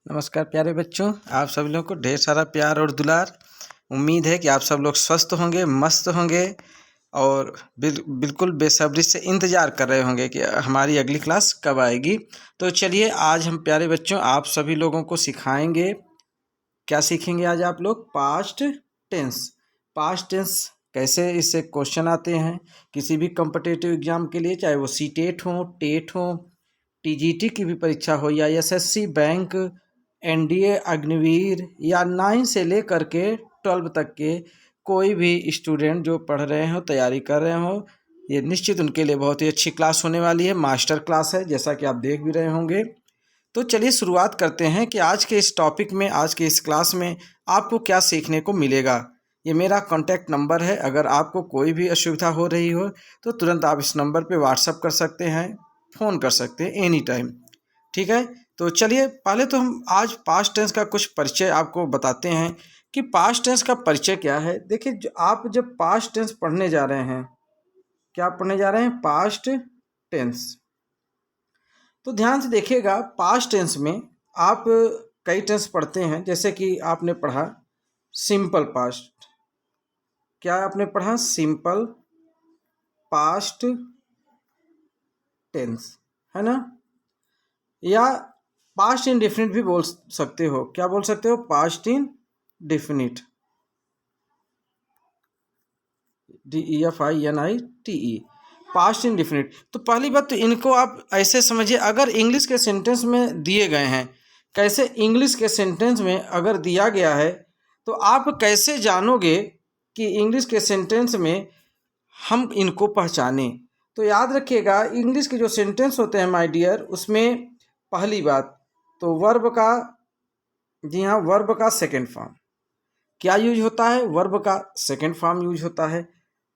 नमस्कार प्यारे बच्चों, आप सभी लोगों को ढेर सारा प्यार और दुलार। उम्मीद है कि आप सब लोग स्वस्थ होंगे, मस्त होंगे और बिल्कुल बेसब्री से इंतज़ार कर रहे होंगे कि हमारी अगली क्लास कब आएगी। तो चलिए आज हम प्यारे बच्चों आप सभी लोगों को सिखाएंगे। क्या सीखेंगे आज आप लोग? Past tense. पास्ट टेंस कैसे इससे क्वेश्चन आते हैं किसी भी कॉम्पिटिटिव एग्जाम के लिए, चाहे वो सीटेट हो, टेट हो, टीजीटी की भी परीक्षा हो या एसएससी, बैंक, एनडीए, अग्निवीर या 9 से लेकर के 12 तक के कोई भी स्टूडेंट जो पढ़ रहे हो, तैयारी कर रहे हो, ये निश्चित उनके लिए बहुत ही अच्छी क्लास होने वाली है। मास्टर क्लास है, जैसा कि आप देख भी रहे होंगे। तो चलिए शुरुआत करते हैं कि आज के इस टॉपिक में, आज के इस क्लास में आपको क्या सीखने को मिलेगा। ये मेरा कॉन्टैक्ट नंबर है, अगर आपको कोई भी असुविधा हो रही हो तो तुरंत आप इस नंबर पे व्हाट्सअप कर सकते हैं, फ़ोन कर सकते हैं एनी टाइम। ठीक है, तो चलिए पहले तो हम आज पास्ट टेंस का कुछ परिचय आपको बताते हैं कि पास्ट टेंस का परिचय क्या है। देखिए, जो आप जब पास्ट टेंस पढ़ने जा रहे हैं, क्या पढ़ने जा रहे हैं? Past tense. तो ध्यान से देखिएगा, पास्ट टेंस में आप कई टेंस पढ़ते हैं, जैसे कि आपने पढ़ा सिंपल पास्ट। क्या आपने पढ़ा? सिंपल पास्ट टेंस, है ना। या पास्ट इंडेफिनिट भी बोल सकते हो। क्या बोल सकते हो? Past indefinite, DEFINITE, past indefinite. तो पहली बात तो इनको आप ऐसे समझिए, अगर इंग्लिश के सेंटेंस में दिए गए हैं, कैसे इंग्लिश के सेंटेंस में अगर दिया गया है तो आप कैसे जानोगे कि इंग्लिश के सेंटेंस में हम इनको पहचानें। तो याद रखिएगा, इंग्लिश के जो सेंटेंस होते हैं माय डियर, उसमें पहली बात तो वर्ब का, जी हाँ, वर्ब का सेकंड फॉर्म क्या यूज होता है? वर्ब का सेकंड फॉर्म यूज होता है।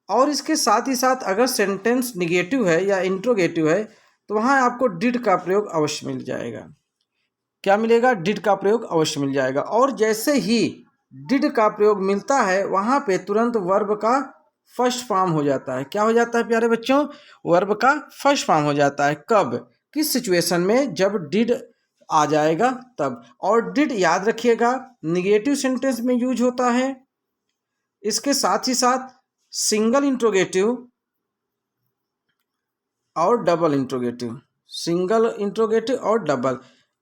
और इसके साथ ही साथ अगर सेंटेंस निगेटिव है या इंट्रोगेटिव है तो वहाँ आपको डिड का प्रयोग अवश्य मिल जाएगा। क्या मिलेगा? डिड का प्रयोग अवश्य मिल जाएगा। और जैसे ही डिड का प्रयोग मिलता है वहाँ पे तुरंत वर्ब का फर्स्ट फॉर्म हो जाता है। क्या हो जाता है प्यारे बच्चों? वर्ब का फर्स्ट फॉर्म हो जाता है। कब? किस सिचुएशन में? जब डिड आ जाएगा तब। और डिड याद रखिएगा निगेटिव सेंटेंस में यूज होता है। इसके साथ ही साथ सिंगल इंट्रोगेटिव और डबल इंट्रोगेटिव, सिंगल इंट्रोगेटिव और डबल।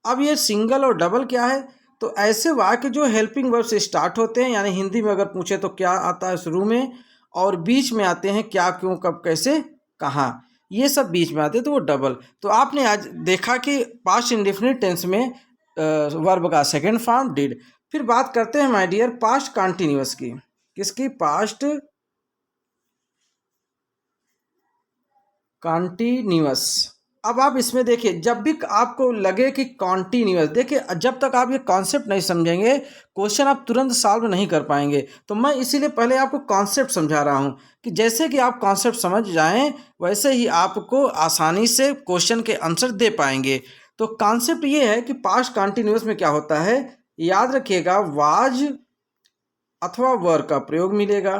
अब ये सिंगल और डबल क्या है? तो ऐसे वाक्य जो हेल्पिंग वर्ब से स्टार्ट होते हैं, यानी हिंदी में अगर पूछे तो क्या आता है शुरू में, और बीच में आते हैं क्या, क्यों, कब, कैसे, कहाँ, ये सब बीच में आते हैं तो वो डबल। तो आपने आज देखा कि पास्ट इंडेफिनिट टेंस में वर्ब का सेकंड फॉर्म डिड। फिर बात करते हैं माय डियर पास्ट कंटिन्यूअस की। किसकी? Past continuous. अब आप इसमें देखिए, जब भी आपको लगे कि कॉन्टीन्यूअस, देखिए जब तक आप ये कॉन्सेप्ट नहीं समझेंगे क्वेश्चन आप तुरंत सॉल्व नहीं कर पाएंगे। तो मैं इसीलिए पहले आपको कॉन्सेप्ट समझा रहा हूँ कि जैसे कि आप कॉन्सेप्ट समझ जाएं वैसे ही आपको आसानी से क्वेश्चन के आंसर दे पाएंगे। तो कॉन्सेप्ट ये है कि पास्ट कॉन्टीन्यूअस में क्या होता है, याद रखिएगा, वाज अथवा वर का प्रयोग मिलेगा,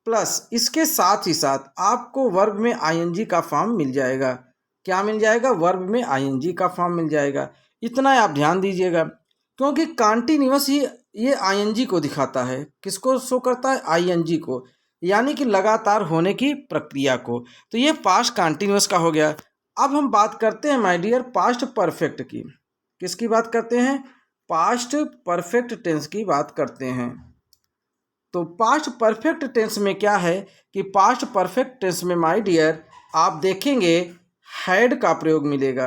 प्लस इसके साथ ही साथ आपको वर्ब में आईएनजी का फॉर्म मिल जाएगा। क्या मिल जाएगा? वर्ब में आईएनजी का फॉर्म मिल जाएगा। इतना आप ध्यान दीजिएगा, क्योंकि कॉन्टिन्यूअस ही ये आईएनजी को दिखाता है। किसको शो करता है? आईएनजी को, यानी कि लगातार होने की प्रक्रिया को। तो ये पास्ट कॉन्टिन्यूअस का हो गया। अब हम बात करते हैं माय डियर पास्ट परफेक्ट की। किसकी बात करते हैं? पास्ट परफेक्ट टेंस की बात करते हैं। तो पास्ट परफेक्ट टेंस में क्या है कि पास्ट परफेक्ट टेंस में माय डियर आप देखेंगे हैड का प्रयोग मिलेगा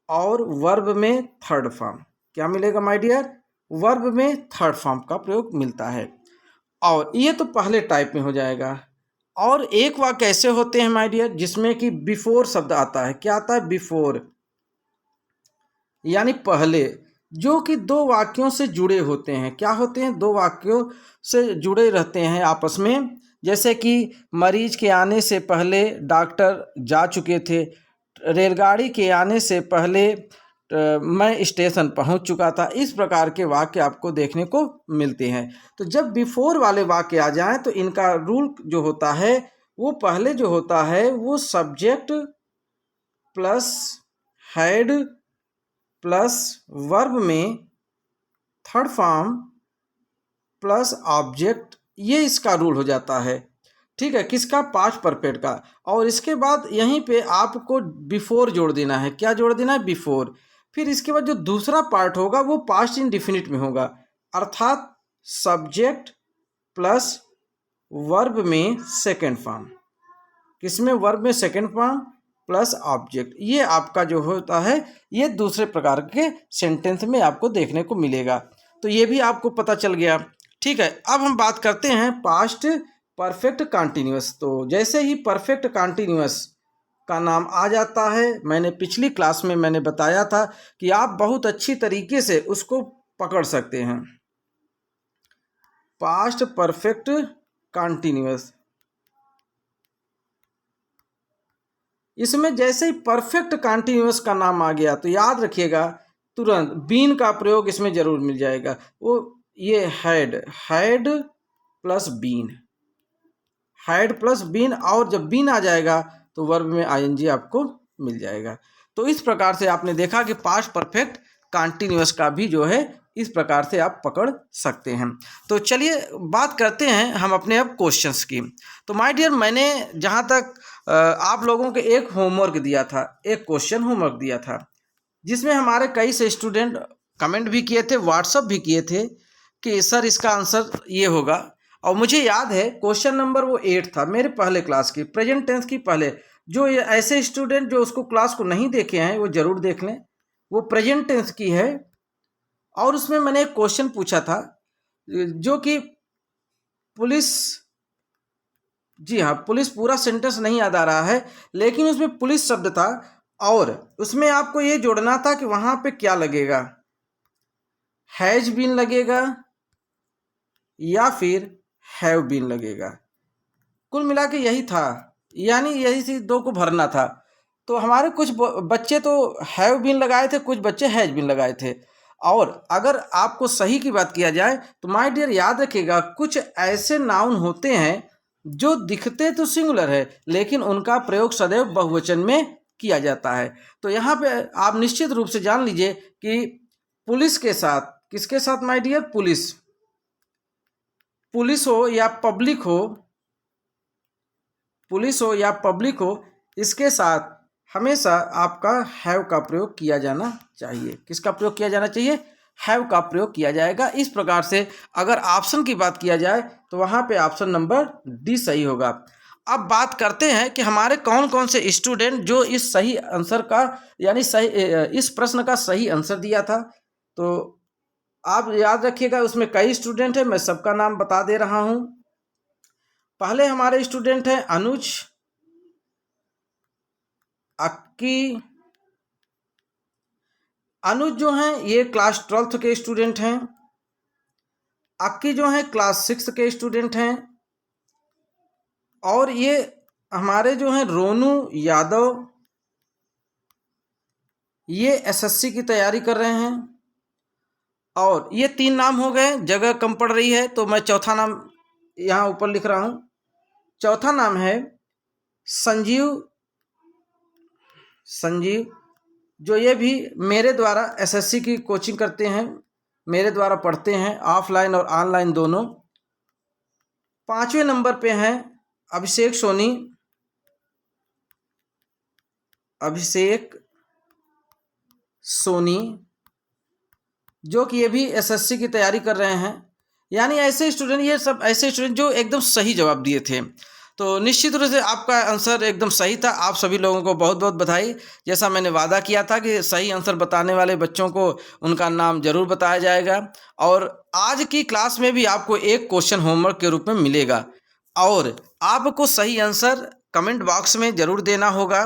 और वर्ब में थर्ड फॉर्म। क्या मिलेगा माय डियर? वर्ब में थर्ड फॉर्म का प्रयोग मिलता है। और ये तो पहले टाइप में हो जाएगा। और एक वाक्य ऐसे होते हैं माय डियर जिसमें कि बिफोर शब्द आता है। क्या आता है? बिफोर, यानी पहले, जो कि दो वाक्यों से जुड़े होते हैं। क्या होते हैं? दो वाक्यों से जुड़े रहते हैं आपस में। जैसे कि मरीज के आने से पहले डॉक्टर जा चुके थे, रेलगाड़ी के आने से पहले मैं स्टेशन पहुंच चुका था। इस प्रकार के वाक्य आपको देखने को मिलते हैं। तो जब बिफोर वाले वाक्य आ जाएं तो इनका रूल जो होता है वो पहले जो होता है वो subject plus had plus verb में थर्ड फॉर्म प्लस ऑब्जेक्ट, ये इसका रूल हो जाता है। ठीक है, किसका? पास्ट परफेक्ट का। और इसके बाद यहीं पे आपको बिफोर जोड़ देना है। क्या जोड़ देना है? बिफोर। फिर इसके बाद जो दूसरा पार्ट होगा वो पास्ट इंडेफिनिट में होगा, अर्थात सब्जेक्ट प्लस वर्ब में सेकेंड फॉर्म। किसमें? वर्ब में सेकेंड फॉर्म प्लस ऑब्जेक्ट। ये आपका जो होता है ये दूसरे प्रकार के सेंटेंस में आपको देखने को मिलेगा। तो ये भी आपको पता चल गया। ठीक है, अब हम बात करते हैं पास्ट परफेक्ट कंटिन्यूअस। तो जैसे ही परफेक्ट कंटिन्यूअस का नाम आ जाता है, मैंने पिछली क्लास में मैंने बताया था कि आप बहुत अच्छी तरीके से उसको पकड़ सकते हैं। पास्ट परफेक्ट कंटिन्यूअस, इसमें जैसे ही परफेक्ट कंटिन्यूअस का नाम आ गया तो याद रखिएगा तुरंत बीन का प्रयोग इसमें जरूर मिल जाएगा। वो ये had plus been, had plus been, और जब बीन आ जाएगा तो वर्ब में आईएनजी आपको मिल जाएगा। तो इस प्रकार से आपने देखा कि पास्ट परफेक्ट कंटिन्यूअस का भी जो है इस प्रकार से आप पकड़ सकते हैं। तो चलिए बात करते हैं हम अपने अब क्वेश्चंस की। तो माय डियर, मैंने जहाँ तक आप लोगों को एक होमवर्क दिया था, एक क्वेश्चन होमवर्क दिया था, जिसमें हमारे कई से स्टूडेंट कमेंट भी किए थे, व्हाट्सअप भी किए थे कि सर इसका आंसर ये होगा। और मुझे याद है क्वेश्चन नंबर वो 8 था मेरे पहले क्लास की, प्रेजेंट टेंस की पहले। जो ये ऐसे स्टूडेंट जो उसको क्लास को नहीं देखे हैं वो ज़रूर देख लें, वो प्रेजेंट टेंस की है। और उसमें मैंने एक क्वेश्चन पूछा था जो कि पुलिस, जी हाँ, पुलिस पूरा सेंटेंस नहीं याद आ रहा है, लेकिन उसमें पुलिस शब्द था और उसमें आपको ये जोड़ना था कि वहाँ पे क्या लगेगा, हैज बीन लगेगा या फिर हैव बीन लगेगा। कुल मिला के यही था, यानी यही चीज दो को भरना था। तो हमारे कुछ बच्चे तो हैव बीन लगाए थे, कुछ बच्चे हैज बीन लगाए थे। और अगर आपको सही की बात किया जाए तो माय डियर याद रखिएगा, कुछ ऐसे नाउन होते हैं जो दिखते तो सिंगुलर है लेकिन उनका प्रयोग सदैव बहुवचन में किया जाता है। तो यहाँ पे आप निश्चित रूप से जान लीजिए कि पुलिस के साथ, किसके साथ माय डियर? पुलिस, पुलिस हो या पब्लिक हो, पुलिस हो या पब्लिक हो, इसके साथ हमेशा आपका हैव का प्रयोग किया जाना चाहिए। किसका प्रयोग किया जाना चाहिए? हैव का प्रयोग किया जाएगा। इस प्रकार से अगर ऑप्शन की बात किया जाए तो वहाँ पे ऑप्शन नंबर डी सही होगा। अब बात करते हैं कि हमारे कौन कौन से स्टूडेंट जो इस सही आंसर का, यानी सही इस प्रश्न का सही आंसर दिया था। तो आप याद रखिएगा उसमें कई स्टूडेंट हैं, मैं सबका नाम बता दे रहा हूँ। पहले हमारे स्टूडेंट हैं अनुज, अक्की। अनुज जो हैं ये क्लास 12th के स्टूडेंट हैं, अक्की जो हैं क्लास 6 के स्टूडेंट हैं, और ये हमारे जो हैं रोनू यादव, ये एसएससी की तैयारी कर रहे हैं। और ये 3 नाम हो गए, जगह कम पड़ रही है तो मैं चौथा नाम यहाँ ऊपर लिख रहा हूँ। चौथा नाम है संजीव, जो ये भी मेरे द्वारा एसएससी की कोचिंग करते हैं, मेरे द्वारा पढ़ते हैं ऑफलाइन और ऑनलाइन दोनों। 5वें नंबर पे हैं अभिषेक सोनी, जो कि ये भी एसएससी की तैयारी कर रहे हैं। यानी ऐसे स्टूडेंट, ये सब ऐसे स्टूडेंट जो एकदम सही जवाब दिए थे। तो निश्चित रूप से आपका आंसर एकदम सही था। आप सभी लोगों को बहुत बहुत बधाई। जैसा मैंने वादा किया था कि सही आंसर बताने वाले बच्चों को उनका नाम जरूर बताया जाएगा। और आज की क्लास में भी आपको एक क्वेश्चन होमवर्क के रूप में मिलेगा और आपको सही आंसर कमेंट बॉक्स में ज़रूर देना होगा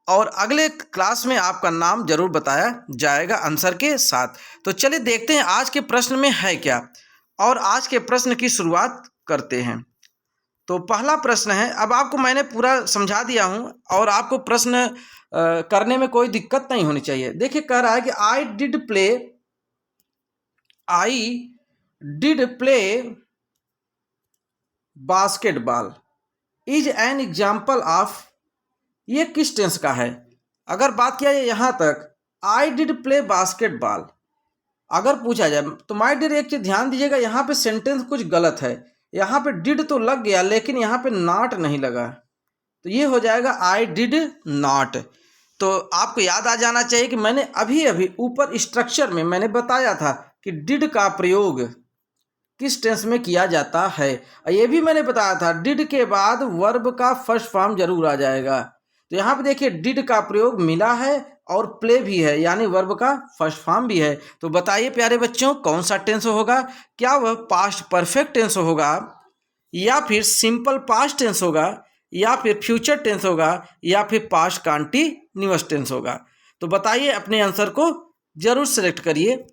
और अगले क्लास में आपका नाम जरूर बताया जाएगा आंसर के साथ। तो चलिए देखते हैं आज के प्रश्न में है क्या, और आज के प्रश्न की शुरुआत करते हैं। तो पहला प्रश्न है, अब आपको मैंने पूरा समझा दिया हूं और आपको प्रश्न करने में कोई दिक्कत नहीं होनी चाहिए। देखिए कह रहा है कि I did play basketball is an example of, ये किस टेंस का है? अगर बात किया जाए यहाँ तक आई डिड प्ले बास्केटबॉल अगर पूछा जाए तो माय डियर एक चीज ध्यान दीजिएगा, यहाँ पे सेंटेंस कुछ गलत है। यहाँ पे डिड तो लग गया लेकिन यहाँ पे नॉट नहीं लगा, तो ये हो जाएगा आई डिड नॉट। तो आपको याद आ जाना चाहिए कि मैंने अभी अभी ऊपर स्ट्रक्चर में मैंने बताया था कि डिड का प्रयोग किस टेंस में किया जाता है। ये भी मैंने बताया था डिड के बाद वर्ब का फर्स्ट फॉर्म जरूर आ जाएगा। तो यहाँ पे देखिए डिड का प्रयोग मिला है और प्ले भी है, यानी वर्ब का फर्स्ट फॉर्म भी है। तो बताइए प्यारे बच्चों कौन सा टेंस होगा? क्या वह पास्ट परफेक्ट टेंस होगा, या फिर सिंपल पास्ट टेंस होगा, या फिर फ्यूचर टेंस होगा, या फिर पास्ट कंटीन्यूअस टेंस होगा? तो बताइए, अपने आंसर को जरूर सेलेक्ट करिए।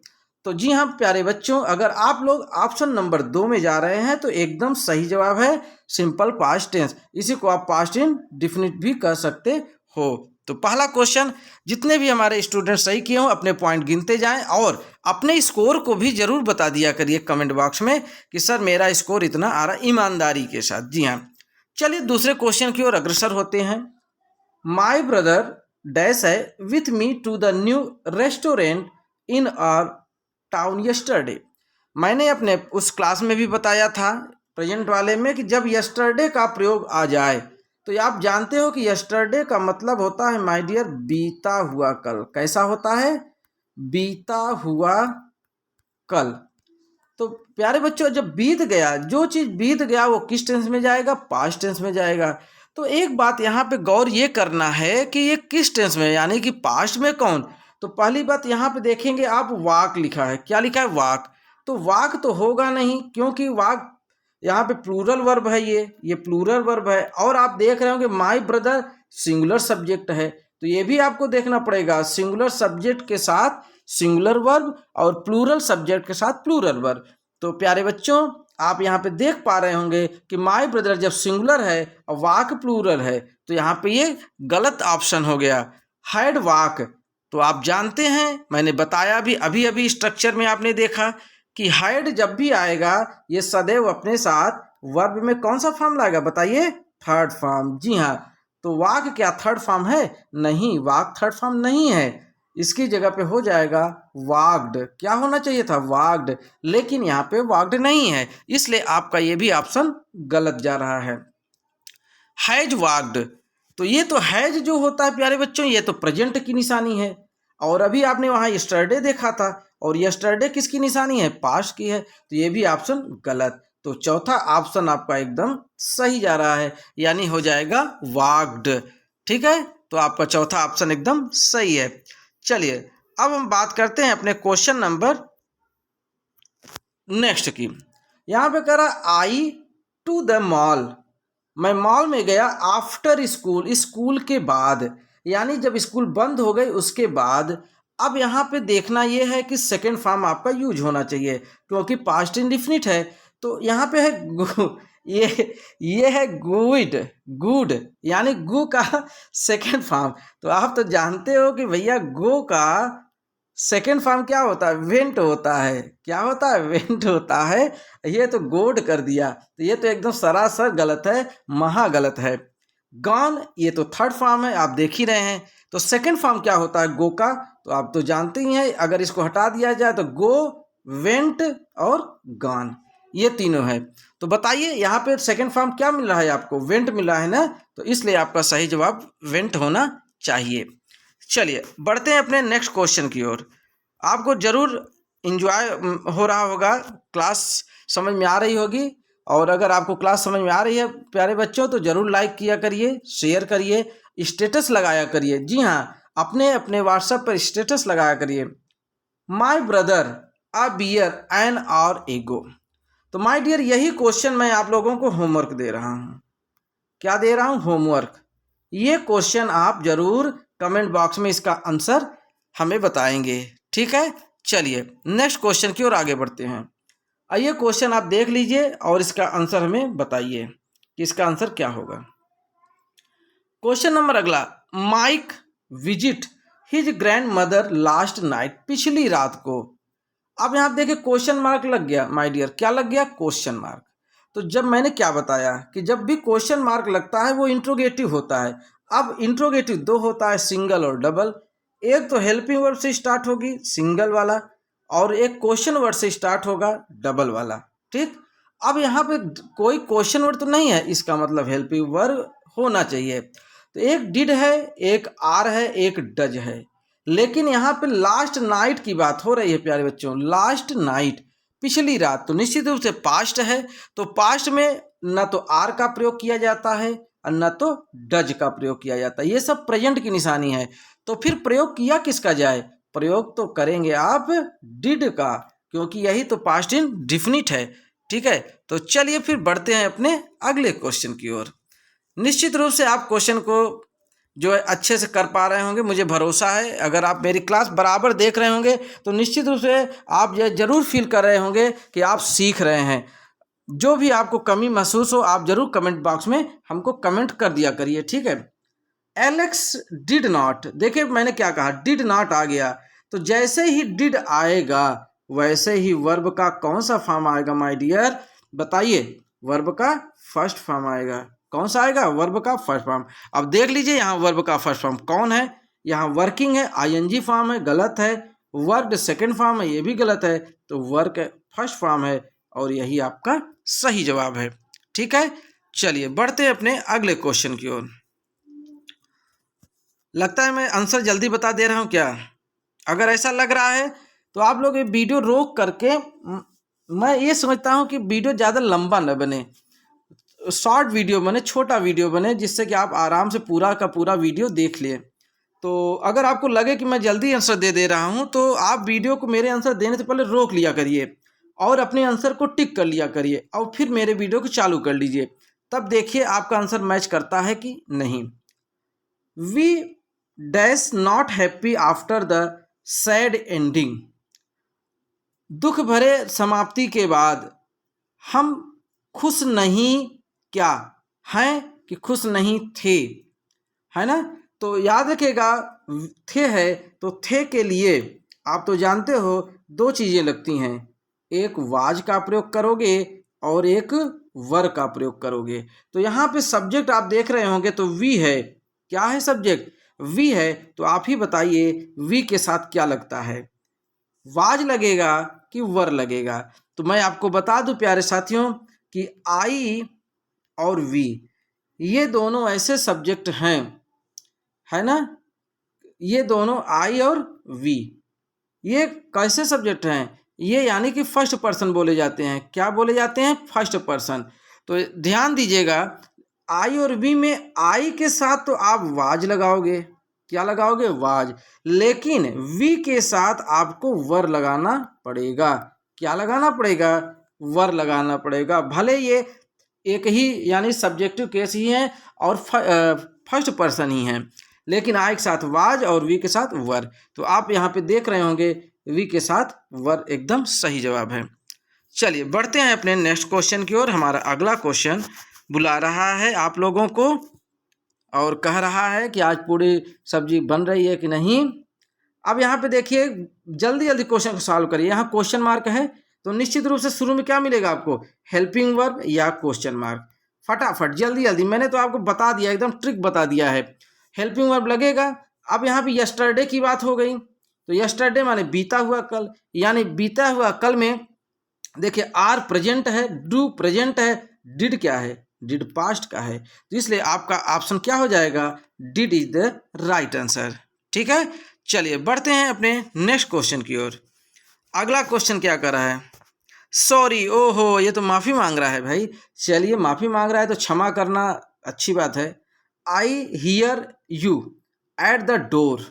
तो जी हाँ प्यारे बच्चों, अगर आप लोग ऑप्शन नंबर 2 में जा रहे हैं तो एकदम सही जवाब है सिंपल पास्ट टेंस। इसी को आप पास्ट इंडेफिनिट भी कह सकते हो। तो पहला क्वेश्चन, जितने भी हमारे स्टूडेंट सही किए हों अपने पॉइंट गिनते जाएं और अपने स्कोर को भी जरूर बता दिया करिए कमेंट बॉक्स में कि सर मेरा स्कोर इतना आ रहा, ईमानदारी के साथ। जी हाँ, चलिए दूसरे क्वेश्चन की ओर अग्रसर होते हैं। माई ब्रदर डैश है with me to the new restaurant in our town yesterday. मैंने अपने उस क्लास में भी बताया था प्रेजेंट वाले में कि जब यस्टरडे का प्रयोग आ जाए तो आप जानते हो कि यस्टरडे का मतलब होता है माय डियर बीता हुआ कल। कैसा होता है? बीता हुआ कल। तो प्यारे बच्चों जब बीत गया, जो चीज़ बीत गया वो किस टेंस में जाएगा? पास्ट टेंस में जाएगा। तो एक बात यहाँ पे गौर ये करना है कि ये किस टेंस में, यानी कि पास्ट में कौन? तो पहली बात यहाँ पे देखेंगे आप, वाक लिखा है। क्या लिखा है? वाक। तो वाक तो होगा नहीं, क्योंकि वाक यहाँ पे प्लूरल वर्ब है, ये प्लूरल वर्ब है। और आप देख रहे होंगे माई ब्रदर सिंगुलर सब्जेक्ट है, तो ये भी आपको देखना पड़ेगा सिंगुलर सब्जेक्ट के साथ सिंगुलर वर्ब और प्लूरल सब्जेक्ट के साथ प्लूरल वर्ब। तो प्यारे बच्चों आप यहाँ पे देख पा रहे होंगे कि माई ब्रदर जब सिंगुलर है और वाक प्लूरल है, तो यहाँ पे ये गलत ऑप्शन हो गया, हैड वाक। तो आप जानते हैं मैंने बताया भी अभी अभी स्ट्रक्चर में आपने देखा कि हैड जब भी आएगा ये सदैव अपने साथ वर्ब में कौन सा फॉर्म लाएगा? बताइए, थर्ड फॉर्म। जी हाँ, तो वाक क्या थर्ड फॉर्म है? नहीं, वाक थर्ड फॉर्म नहीं है। इसकी जगह पे हो जाएगा वाग्ड। क्या होना चाहिए था? वाग्ड। लेकिन यहाँ पे वाग्ड नहीं है, इसलिए आपका ये भी ऑप्शन गलत जा रहा है। हैज वाग्ड, तो ये तो हैज जो होता है प्यारे बच्चों ये तो प्रेजेंट की निशानी है, और अभी आपने वहाँ यस्टरडे देखा था और यस्टरडे किसकी निशानी है? पास्ट की है। तो ये भी ऑप्शन गलत। तो चौथा ऑप्शन आपका एकदम सही जा रहा है, यानी हो जाएगा वाग्ड। ठीक है, तो आपका चौथा ऑप्शन एकदम सही है। चलिए अब हम बात करते हैं अपने क्वेश्चन नंबर नेक्स्ट की। यहाँ पे कह रहा आई टू द मॉल, मैं मॉल में गया आफ्टर स्कूल, स्कूल के बाद, यानी जब स्कूल बंद हो गई उसके बाद। अब यहाँ पे देखना ये है कि सेकेंड फॉर्म आपका यूज होना चाहिए, क्योंकि पास्ट इंडिफिनिट है। तो यहाँ पे है ये है गुड, गुड यानी गो का सेकेंड फॉर्म। तो आप तो जानते हो कि भैया गो का सेकेंड फॉर्म क्या होता है? वेंट होता है। क्या होता है? वेंट होता है। ये तो गोड कर दिया, तो ये तो एकदम सरासर गलत है, महा गलत है। गॉन ये तो थर्ड फॉर्म है, आप देख ही रहे हैं। तो सेकेंड फॉर्म क्या होता है गो का? तो आप तो जानते ही हैं, अगर इसको हटा दिया जाए तो गो, वेंट और गॉन, ये तीनों है। तो बताइए यहाँ पे सेकेंड फॉर्म क्या मिल रहा है आपको? वेंट मिल रहा है ना, तो इसलिए आपका सही जवाब वेंट होना चाहिए। चलिए बढ़ते हैं अपने नेक्स्ट क्वेश्चन की ओर। आपको जरूर इंजॉय हो रहा होगा, क्लास समझ में आ रही होगी, और अगर आपको क्लास समझ में आ रही है प्यारे बच्चों तो जरूर लाइक किया करिए, शेयर करिए, स्टेटस लगाया करिए। जी हाँ, अपने अपने व्हाट्सएप पर स्टेटस लगाया करिए। My brother a beer an और एगो। तो माय डियर यही क्वेश्चन मैं आप लोगों को होमवर्क दे रहा हूँ। क्या दे रहा हूँ? होमवर्क। ये क्वेश्चन आप जरूर कमेंट बॉक्स में इसका आंसर हमें बताएंगे। ठीक है, चलिए नेक्स्ट क्वेश्चन की ओर आगे बढ़ते हैं। आइए क्वेश्चन आप देख लीजिए और इसका आंसर हमें बताइए कि इसका आंसर क्या होगा। क्वेश्चन नंबर अगला, Mike visit his grandmother last night, पिछली रात को। अब यहाँ देखिए क्वेश्चन मार्क लग गया माय डियर, क्या लग गया? Question mark. तो जब मैंने क्या बताया कि जब भी क्वेश्चन मार्क लगता है वो इंट्रोगेटिव होता है। अब इंट्रोगेटिव दो होता है, सिंगल और डबल। एक तो हेल्पिंग वर्ब से स्टार्ट होगी सिंगल वाला, और एक क्वेश्चन वर्ड से स्टार्ट होगा डबल वाला। ठीक, अब यहाँ पे कोई क्वेश्चन वर्ड तो नहीं है, इसका मतलब हेल्पिंग वर्ब होना चाहिए। तो एक डिड है, एक आर है, एक डज है, लेकिन यहाँ पे लास्ट नाइट की बात हो रही है प्यारे बच्चों, लास्ट नाइट, पिछली रात। तो निश्चित रूप से पास्ट है, तो पास्ट में न तो आर का प्रयोग किया जाता है और न तो डज का प्रयोग किया जाता है, ये सब प्रेजेंट की निशानी है। तो फिर प्रयोग किया किसका जाए? प्रयोग तो करेंगे आप डिड का, क्योंकि यही तो पास्ट इंडेफिनिट है। ठीक है, तो चलिए फिर बढ़ते हैं अपने अगले क्वेश्चन की ओर। निश्चित रूप से आप क्वेश्चन को जो है अच्छे से कर पा रहे होंगे, मुझे भरोसा है। अगर आप मेरी क्लास बराबर देख रहे होंगे तो निश्चित रूप से आप यह जरूर फील कर रहे होंगे कि आप सीख रहे हैं। जो भी आपको कमी महसूस हो आप जरूर कमेंट बॉक्स में हमको कमेंट कर दिया करिए। ठीक है, एलेक्स डिड नॉट, देखिए मैंने क्या कहा, डिड नॉट आ गया, तो जैसे ही डिड आएगा वैसे ही वर्ब का कौन सा फॉर्म आएगा माय डियर? बताइए, वर्ब का फर्स्ट फॉर्म आएगा। कौन सा आएगा? वर्ब का फर्स्ट फॉर्म। अब देख लीजिए यहाँ वर्ब का फर्स्ट फॉर्म कौन है, यहाँ वर्किंग है, आईएनजी फॉर्म है, गलत है। वर्ड सेकंड फॉर्म है, ये भी गलत है। तो वर्क फर्स्ट फॉर्म है और यही आपका सही जवाब है। ठीक है, चलिए बढ़ते हैं अपने अगले क्वेश्चन की ओर। लगता है मैं आंसर जल्दी बता दे रहा हूँ क्या? अगर ऐसा लग रहा है तो आप लोग ये वीडियो रोक करके, मैं ये समझता हूँ कि वीडियो ज़्यादा लंबा न बने, शॉर्ट वीडियो बने, छोटा वीडियो बने, जिससे कि आप आराम से पूरा का पूरा वीडियो देख लिए। तो अगर आपको लगे कि मैं जल्दी आंसर दे रहा हूँ तो आप वीडियो को मेरे आंसर देने से पहले रोक लिया करिए और अपने आंसर को टिक कर लिया करिए और फिर मेरे वीडियो को चालू कर लीजिए। तब देखिए आपका आंसर मैच करता है कि नहीं। We dash not happy after the sad ending, दुख भरे समाप्ति के बाद हम खुश नहीं क्या हैं कि खुश नहीं थे, है ना? तो याद रखिएगा, थे है तो थे के लिए आप तो जानते हो दो चीज़ें लगती हैं, एक वाज का प्रयोग करोगे और एक वर का प्रयोग करोगे। तो यहाँ पे सब्जेक्ट आप देख रहे होंगे तो वी है। क्या है सब्जेक्ट? वी है। तो आप ही बताइए वी के साथ क्या लगता है, वाज लगेगा कि वर लगेगा? तो मैं आपको बता दूं प्यारे साथियों कि आई और वी ये दोनों ऐसे सब्जेक्ट हैं, है ना? ये दोनों आई और वी ये कैसे सब्जेक्ट हैं? ये यानी कि फर्स्ट पर्सन बोले जाते हैं। क्या बोले जाते हैं? First person. तो ध्यान दीजिएगा, आई और वी में आई के साथ तो आप वाज लगाओगे। क्या लगाओगे? वाज। लेकिन वी के साथ आपको वर लगाना पड़ेगा। क्या लगाना पड़ेगा? वर लगाना पड़ेगा। भले ये एक ही यानी सब्जेक्टिव केस ही है और फर्स्ट पर्सन ही है, लेकिन आई के साथ वाज और वी के साथ वर। तो आप यहाँ पे देख रहे होंगे वी के साथ वर एकदम सही जवाब है। चलिए बढ़ते हैं अपने नेक्स्ट क्वेश्चन की ओर। हमारा अगला क्वेश्चन बुला रहा है आप लोगों को और कह रहा है कि आज पूरी सब्जी बन रही है कि नहीं। अब यहाँ पे देखिए, जल्दी जल्दी क्वेश्चन को सॉल्व करिए। यहाँ क्वेश्चन मार्क है तो निश्चित रूप से शुरू में क्या मिलेगा आपको? हेल्पिंग वर्ब या क्वेश्चन मार्क। फटाफट जल्दी जल्दी, मैंने तो आपको बता दिया, एकदम ट्रिक बता दिया है। हेल्पिंग वर्ब लगेगा। अब यहाँ पे यस्टरडे की बात हो गई, तो यस्टरडे माने बीता हुआ कल, यानी बीता हुआ कल में देखिए आर प्रेजेंट है, डू प्रेजेंट है, डिड क्या है? डिड पास्ट का है। तो इसलिए आपका ऑप्शन क्या हो जाएगा? Did is the right answer. ठीक है, चलिए बढ़ते हैं अपने नेक्स्ट क्वेश्चन की ओर। अगला क्वेश्चन क्या कर रहा है? सॉरी, ओहो, ये तो माफ़ी मांग रहा है भाई। चलिए माफ़ी मांग रहा है तो क्षमा करना अच्छी बात है। I hear you at the door.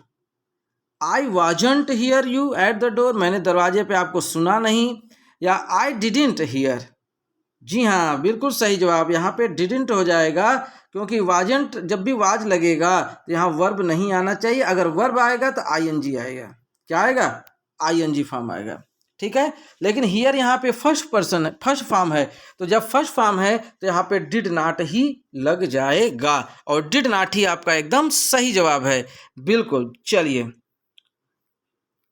I wasn't here you at the door, मैंने दरवाजे पे आपको सुना नहीं। या आई डिडेंट हियर। जी हाँ, बिल्कुल सही जवाब। यहाँ पे डिडेंट हो जाएगा, क्योंकि वाजंट जब भी वाज लगेगा तो यहाँ वर्ब नहीं आना चाहिए। अगर वर्ब आएगा तो आईएनजी आएगा। क्या आएगा? आईएनजी फॉर्म आएगा। ठीक है, लेकिन हियर यहाँ पे फर्स्ट पर्सन है, फर्स्ट फॉर्म है, तो जब फर्स्ट फॉर्म है तो यहाँ पे डिड नॉट ही लग जाएगा और डिड नॉट ही आपका एकदम सही जवाब है। बिल्कुल। चलिए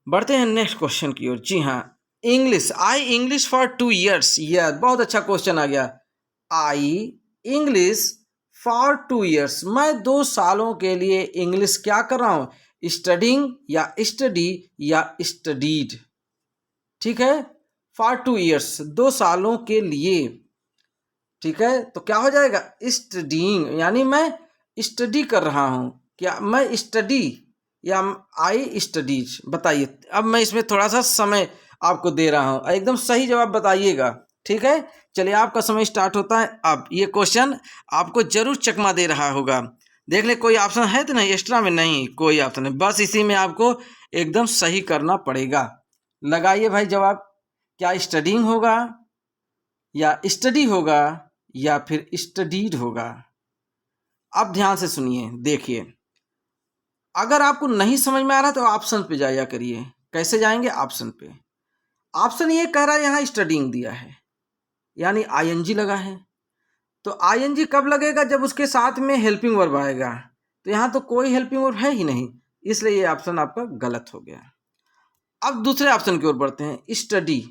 बढ़ते हैं नेक्स्ट क्वेश्चन की ओर। जी हाँ, English, I English for 2 years। यह बहुत अच्छा क्वेश्चन आ गया। आई इंग्लिश फॉर 2 years, मैं 2 सालों के लिए इंग्लिश क्या कर रहा हूँ? स्टडिंग या स्टडी या स्टडीड, ठीक है, फॉर 2 years, 2 सालों के लिए, ठीक है। तो क्या हो जाएगा, स्टडीइंग, यानी मैं स्टडी कर रहा हूँ, क्या मैं स्टडी या आई स्टडीज, बताइए। अब मैं इसमें थोड़ा सा समय आपको दे रहा हूँ, एकदम सही जवाब बताइएगा, ठीक है। चलिए आपका समय स्टार्ट होता है अब। ये क्वेश्चन आपको जरूर चकमा दे रहा होगा, देख ले कोई ऑप्शन है तो नहीं, एक्स्ट्रा में नहीं कोई ऑप्शन है, बस इसी में आपको एकदम सही करना पड़ेगा। लगाइए भाई जवाब, क्या स्टडीइंग होगा या स्टडी होगा या फिर स्टडीड होगा। अब ध्यान से सुनिए, देखिए, अगर आपको नहीं समझ में आ रहा तो ऑप्शन पे जाया करिए। कैसे जाएंगे, ऑप्शन पे। ऑप्शन ये कह रहा है यहाँ स्टडीइंग दिया है, यानी आईएनजी लगा है, तो आईएनजी कब लगेगा, जब उसके साथ में हेल्पिंग वर्ब आएगा। तो यहाँ तो कोई हेल्पिंग वर्ब है ही नहीं, इसलिए ये ऑप्शन आपका गलत हो गया। अब दूसरे ऑप्शन की ओर बढ़ते हैं, स्टडी,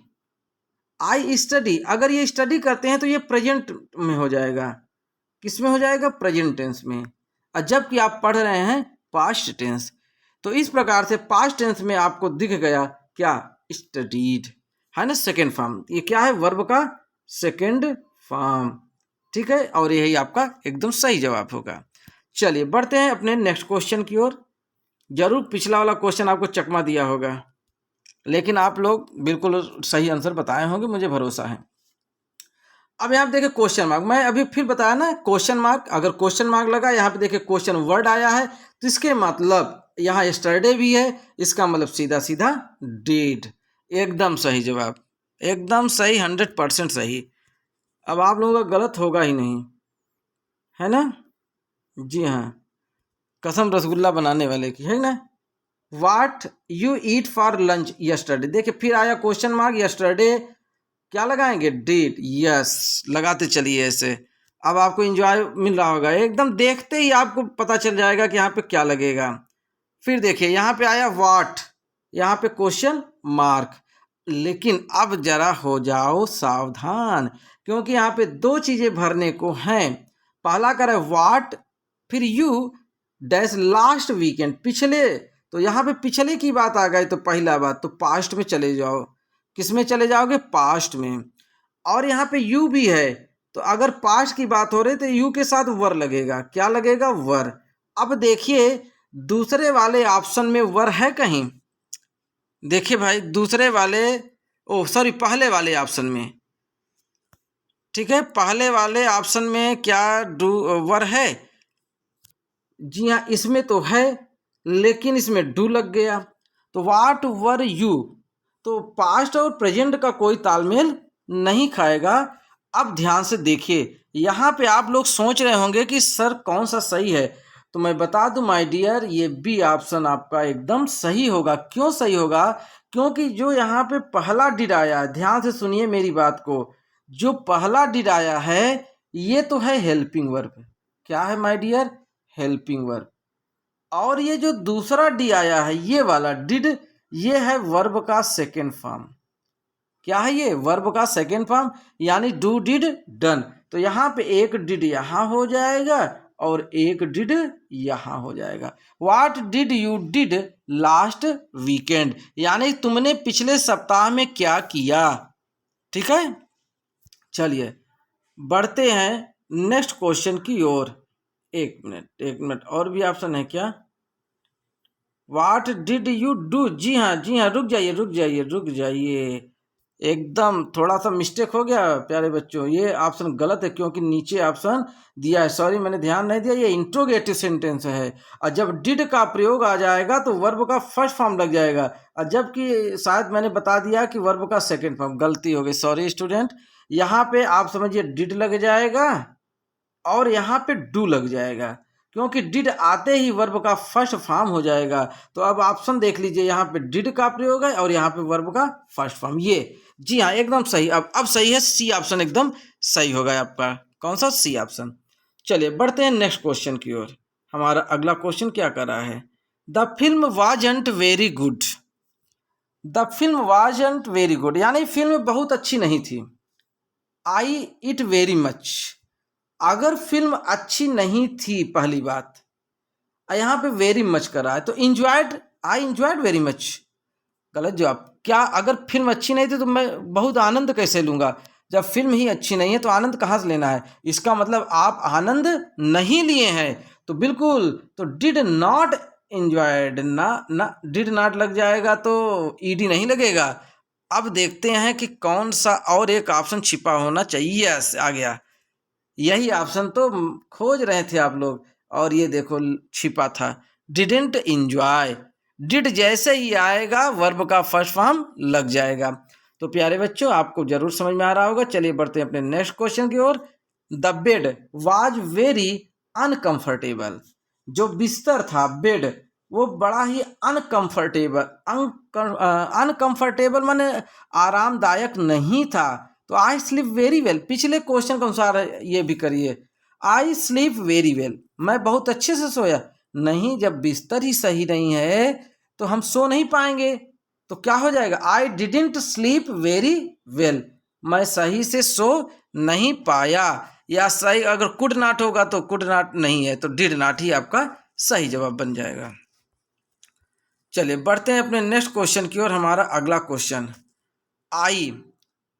आई स्टडी, अगर ये स्टडी करते हैं तो ये प्रेजेंट में हो जाएगा, किस में हो जाएगा, प्रेजेंट टेंस में, और जबकि आप पढ़ रहे हैं पास्ट टेंस। तो इस प्रकार से पास्ट टेंस में आपको दिख गया क्या, स्टडीड, है ना, सेकेंड फॉर्म, ये क्या है, वर्ब का सेकेंड फॉर्म, ठीक है, और यही आपका एकदम सही जवाब होगा। चलिए बढ़ते हैं अपने नेक्स्ट क्वेश्चन की ओर। जरूर पिछला वाला क्वेश्चन आपको चकमा दिया होगा, लेकिन आप लोग बिल्कुल सही आंसर बताए होंगे, मुझे भरोसा है। अब यहाँ पे देखिए क्वेश्चन मार्क, मैं अभी फिर बताया ना क्वेश्चन मार्क, अगर क्वेश्चन मार्क लगा यहाँ पे देखिए क्वेश्चन वर्ड आया है, तो इसके मतलब यहाँ यस्टरडे भी है, इसका मतलब सीधा सीधा डिड, एकदम सही जवाब, एकदम सही, 100% सही। अब आप लोगों का गलत होगा ही नहीं, है ना, जी हाँ, कसम रसगुल्ला बनाने वाले की, है ना। What you eat for lunch yesterday, देखिए फिर आया क्वेश्चन मार्क, यस्टरडे क्या लगाएंगे, डिड, यस, लगाते चलिए ऐसे। अब आपको एंजॉय मिल रहा होगा, एकदम देखते ही आपको पता चल जाएगा कि यहाँ पे क्या लगेगा। फिर देखिए यहाँ पे आया वाट, यहाँ पे क्वेश्चन मार्क, लेकिन अब जरा हो जाओ सावधान, क्योंकि यहाँ पे 2 चीजें भरने को हैं। पहला कर वाट, फिर यू डैश लास्ट वीकेंड, पिछले, तो यहाँ पे पिछले की बात आ गई, तो पहला बात तो पास्ट में चले जाओ, किस में चले जाओगे, पास्ट में, और यहाँ पे यू भी है, तो अगर पास्ट की बात हो रही तो यू के साथ वर लगेगा, क्या लगेगा, वर। अब देखिए दूसरे वाले ऑप्शन में वर है कहीं, देखिए भाई दूसरे वाले, ओ सॉरी पहले वाले ऑप्शन में, ठीक है, पहले वाले ऑप्शन में क्या वर है, जी हाँ इसमें तो है, लेकिन इसमें डू लग गया, तो वाट वर यू, तो पास्ट और प्रेजेंट का कोई तालमेल नहीं खाएगा। अब ध्यान से देखिए, यहाँ पे आप लोग सोच रहे होंगे कि सर कौन सा सही है, तो मैं बता दूं माय डियर, ये बी ऑप्शन आपका एकदम सही होगा। क्यों सही होगा, क्योंकि जो यहाँ पे पहला डिड आया, ध्यान से सुनिए मेरी बात को, जो पहला डिड आया है ये तो है हेल्पिंग वर्ब, क्या है माय डियर, हेल्पिंग वर्ब, और ये जो दूसरा डी आया है ये वाला डिड, ये है वर्ब का सेकेंड फॉर्म, क्या है ये, वर्ब का सेकेंड फॉर्म, यानी डू डिड डन, तो यहाँ पे एक डिड यहाँ हो जाएगा और एक डिड यहाँ हो जाएगा। What did you did last weekend, यानी तुमने पिछले सप्ताह में क्या किया, ठीक है। चलिए बढ़ते हैं नेक्स्ट क्वेश्चन की ओर। एक मिनट और भी ऑप्शन है क्या, वाट डिड यू डू, जी हाँ रुक जाइए, एकदम थोड़ा सा मिस्टेक हो गया प्यारे बच्चों, ये ऑप्शन गलत है, क्योंकि नीचे ऑप्शन दिया है, सॉरी मैंने ध्यान नहीं दिया, ये इंट्रोगेटिव सेंटेंस है, और जब डिड का प्रयोग आ जाएगा तो वर्ब का फर्स्ट फॉर्म लग जाएगा, और जबकि शायद मैंने बता दिया कि वर्ब का सेकेंड फॉर्म, गलती हो गई, सॉरी स्टूडेंट। यहाँ पे आप समझिए डिड लग जाएगा और यहाँ पे डू लग जाएगा, क्योंकि डिड आते ही वर्ब का फर्स्ट फॉर्म हो जाएगा। तो अब ऑप्शन देख लीजिए, यहाँ पे डिड का प्रयोग है और यहाँ पे वर्ब का फर्स्ट फॉर्म, ये जी हाँ एकदम सही। अब सही है, सी ऑप्शन एकदम सही होगा आपका, कौन सा, सी ऑप्शन। चलिए बढ़ते हैं नेक्स्ट क्वेश्चन की ओर। हमारा अगला क्वेश्चन क्या कर रहा है, the film wasn't very good, the film wasn't very good, यानी फिल्म बहुत अच्छी नहीं थी, आई इट वेरी मच, अगर फिल्म अच्छी नहीं थी, पहली बात, यहाँ पे वेरी मच कर रहा है, तो इंजॉयड, आई इंजॉयड वेरी मच, गलत जवाब। क्या अगर फिल्म अच्छी नहीं थी तो मैं बहुत आनंद कैसे लूँगा? जब फिल्म ही अच्छी नहीं है तो आनंद कहाँ से लेना है? इसका मतलब आप आनंद नहीं लिए हैं, तो बिल्कुल, तो डिड नॉट इंजॉयड, ना डिड नॉट लग जाएगा तो ईडी नहीं लगेगा। अब देखते हैं कि कौन सा और एक ऑप्शन छिपा होना चाहिए। आ गया, यही ऑप्शन तो खोज रहे थे आप लोग, और ये देखो छिपा था, डिडेंट इंजॉय। डिड जैसे ही आएगा वर्ब का फर्स्ट फॉर्म लग जाएगा। तो प्यारे बच्चों, आपको जरूर समझ में आ रहा होगा। चलिए बढ़ते हैं अपने नेक्स्ट क्वेश्चन की ओर। The bed was very uncomfortable, जो बिस्तर था बेड, वो बड़ा ही अनकंफर्टेबल, अनकंफर्टेबल माने आरामदायक नहीं था। तो आई स्लीप वेरी वेल, पिछले क्वेश्चन के अनुसार ये भी करिए, आई स्लीप वेरी वेल, मैं बहुत अच्छे से सोया। नहीं, जब बिस्तर ही सही नहीं है तो हम सो नहीं पाएंगे। तो क्या हो जाएगा? I didn't sleep very well, मैं सही से सो नहीं पाया। या सही अगर कुड नॉट होगा तो कुड नॉट नहीं है, तो डिड नॉट ही आपका सही जवाब बन जाएगा। चलिए बढ़ते हैं अपने नेक्स्ट क्वेश्चन की ओर। हमारा अगला question, I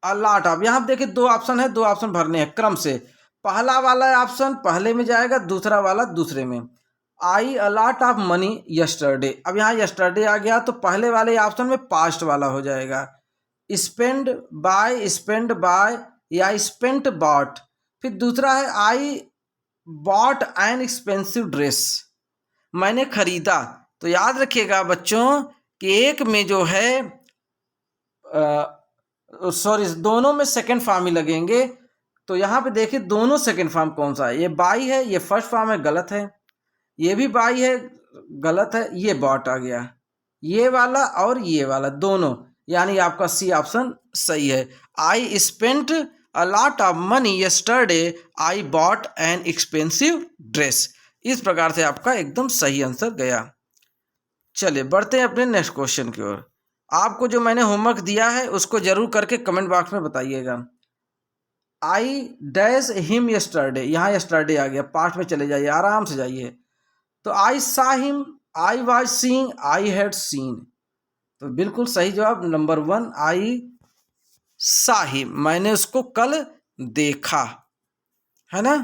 a lot of, यहाँ देखिए दो ऑप्शन है, दो ऑप्शन भरने हैं क्रम से। पहला वाला ऑप्शन पहले में जाएगा, दूसरा वाला दूसरे में। I a lot of money yesterday, अब यहाँ यस्टरडे आ गया तो पहले वाले ऑप्शन में पास्ट वाला हो जाएगा। स्पेंड बाय या स्पेंट बॉट। फिर दूसरा है I bought an expensive dress, मैंने खरीदा। तो याद रखिएगा बच्चों कि एक में जो है सॉरी दोनों में सेकंड फॉर्म ही लगेंगे। तो यहाँ पे देखिए दोनों सेकंड फॉर्म कौन सा है, ये बाई है, ये फर्स्ट फॉर्म है, गलत है। ये भी बाई है, गलत है। ये बॉट आ गया, ये वाला और ये वाला दोनों, यानी आपका सी ऑप्शन सही है। I spent a lot of money yesterday, I bought an expensive dress. इस प्रकार से आपका एकदम सही आंसर गया। चलिए बढ़ते हैं अपने नेक्स्ट क्वेश्चन की ओर। आपको जो मैंने होमवर्क दिया है उसको जरूर करके कमेंट बॉक्स में बताइएगा। आई डैश हिम यस्टरडे, यहाँ यस्टरडे आ गया, पास्ट में चले जाइए, आराम से जाइए। तो I saw him, I was seeing, I had seen. तो बिल्कुल सही जवाब नंबर 1, आई सा हिम, मैंने उसको कल देखा, है ना।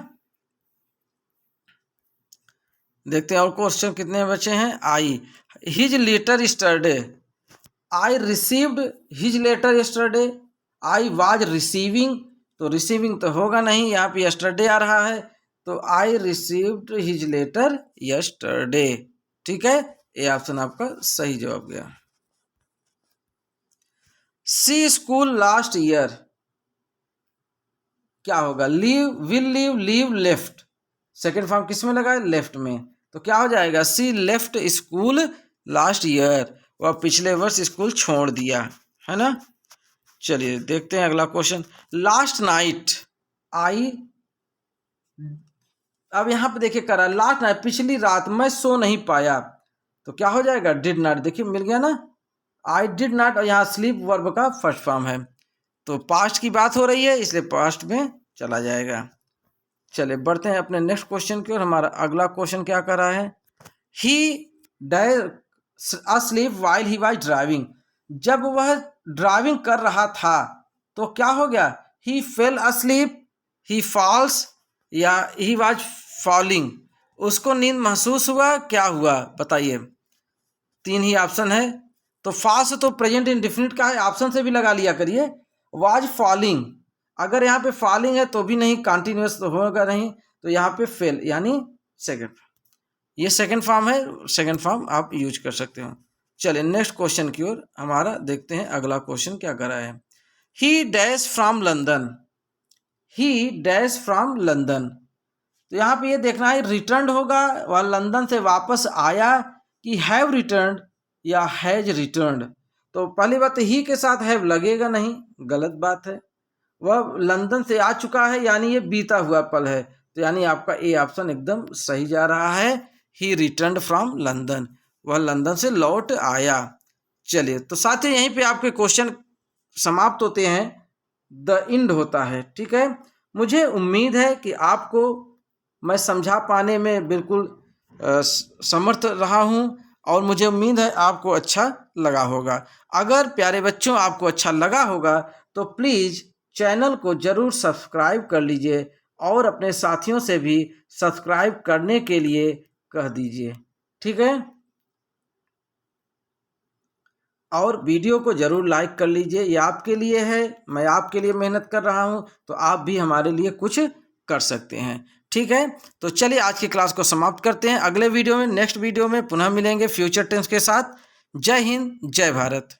देखते हैं और क्वेश्चन कितने बचे हैं। I his letter yesterday, I received his letter yesterday, I was receiving, तो रिसीविंग तो होगा नहीं, यहाँ पे यस्टरडे आ रहा है, तो I received his letter yesterday. ठीक है, ये ऑप्शन आपका सही जवाब गया। सी स्कूल लास्ट ईयर, क्या होगा? Leave, will leave, leave, left. Second form किस में लगा है? लेफ्ट में। तो क्या हो जाएगा? सी लेफ्ट स्कूल लास्ट ईयर, वह पिछले वर्ष स्कूल छोड़ दिया, है ना। चलिए देखते हैं अगला क्वेश्चन। लास्ट नाइट आई, अब यहाँ पे देखिए करा लास्ट नाइट, पिछली रात मैं सो नहीं पाया। तो क्या हो जाएगा? डिड नॉट, देखिए मिल गया ना, आई डिड नॉट, और यहाँ स्लीप वर्ब का फर्स्ट फॉर्म है, तो पास्ट की बात हो रही है इसलिए पास्ट में चला जाएगा। चलिए बढ़ते हैं अपने नेक्स्ट क्वेश्चन की ओर। हमारा अगला क्वेश्चन क्या कर रहा है? ही asleep while he was driving, जब वह ड्राइविंग कर रहा था तो क्या हो गया? ही फेल asleep, ही फॉल्स, या ही was फॉलिंग, उसको नींद महसूस हुआ, क्या हुआ बताइए। तीन ही ऑप्शन है, तो फॉल्स तो प्रेजेंट इंडेफिनिट का है, ऑप्शन से भी लगा लिया करिए। वाज फॉलिंग, अगर यहाँ पे फॉलिंग है तो भी नहीं, कॉन्टिन्यूस तो होगा नहीं, तो यहाँ पे फेल यानी सेकंड, ये सेकंड फॉर्म है, सेकंड फॉर्म आप यूज कर सकते हो। चलिए नेक्स्ट क्वेश्चन की ओर हमारा देखते हैं अगला क्वेश्चन क्या कर रहा है। ही dash from London, he dash from London, तो यहाँ पे ये देखना है रिटर्न होगा वह लंदन से वापस आया, कि हैव रिटर्न या हैज रिटर्न। तो पहली बात ही के साथ हैव लगेगा नहीं, गलत बात है, वह लंदन से आ चुका है यानी ये बीता हुआ पल है, तो यानी आपका ए ऑप्शन एकदम सही जा रहा है। ही रिटर्न फ्रॉम लंदन, वह लंदन से लौट आया। चलिए तो साथियों यहीं पे आपके क्वेश्चन समाप्त होते हैं, द एंड होता है। ठीक है, मुझे उम्मीद है कि आपको मैं समझा पाने में बिल्कुल समर्थ रहा हूँ और मुझे उम्मीद है आपको अच्छा लगा होगा। अगर प्यारे बच्चों आपको अच्छा लगा होगा तो प्लीज़ चैनल को ज़रूर सब्सक्राइब कर लीजिए और अपने साथियों से भी सब्सक्राइब करने के लिए कह दीजिए, ठीक है। और वीडियो को ज़रूर लाइक कर लीजिए, ये आपके लिए है, मैं आपके लिए मेहनत कर रहा हूँ तो आप भी हमारे लिए कुछ कर सकते हैं, ठीक है। तो चलिए आज की क्लास को समाप्त करते हैं। अगले वीडियो में, नेक्स्ट वीडियो में पुनः मिलेंगे फ्यूचर टेंस के साथ। जय हिंद, जय भारत।